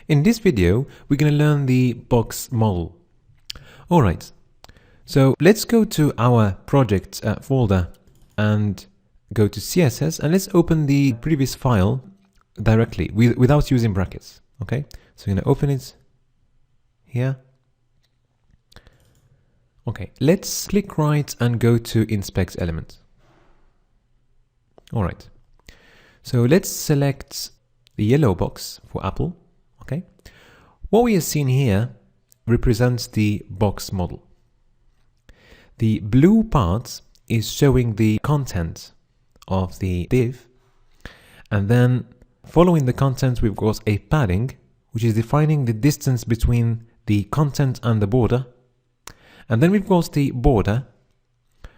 In this video, we're going to learn the box model. Alright, so let's go to our project folder and go to CSS, and let's open the previous file directly without using brackets. Okay, so we're going to open it here. Okay, let's click right and go to inspect element. Alright, so let's select the yellow box for Apple. Okay, what we are seeing here represents the box model. The blue part is showing the content of the div, and then following the content we've got a padding, which is defining the distance between the content and the border, and then we've got the border,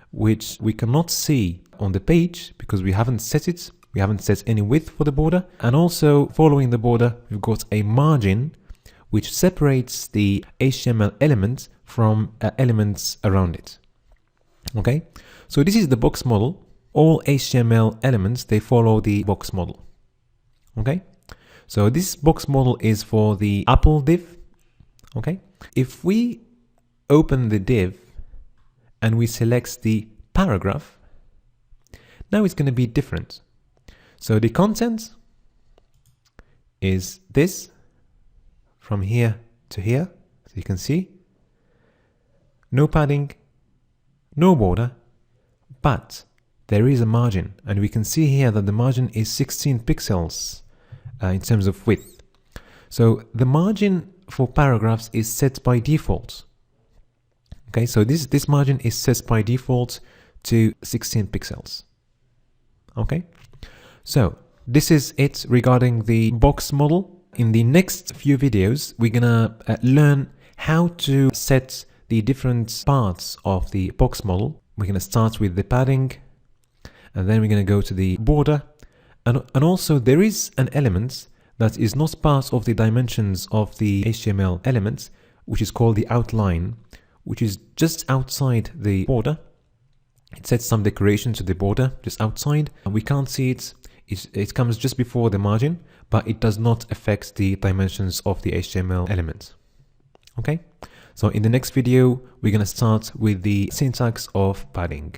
which we cannot see on the page because we haven't set it. We haven't set any width for the border, and also following the border we've got a margin which separates the HTML element from elements around it. Okay, so this is the box model. All HTML elements, they follow the box model. Okay, so this box model is for the Apple div. Okay, if we open the div and we select the paragraph, now it's going to be different. So the content is this from here to here, so you can see no padding, no border, but there is a margin, and we can see here that the margin is 16 pixels in terms of width. So the margin for paragraphs is set by default. Okay, so this margin is set by default to 16 pixels. Okay, so this is it regarding the box model. In the next few videos, we're gonna learn how to set the different parts of the box model. We're gonna start with the padding, and then we're gonna go to the border, and also there is an element that is not part of the dimensions of the HTML element, which is called the outline, which is just outside the border. It sets some decoration to the border just outside, and we can't see it. It comes just before the margin, but it does not affect the dimensions of the HTML element. Okay, so in the next video, we're going to start with the syntax of padding.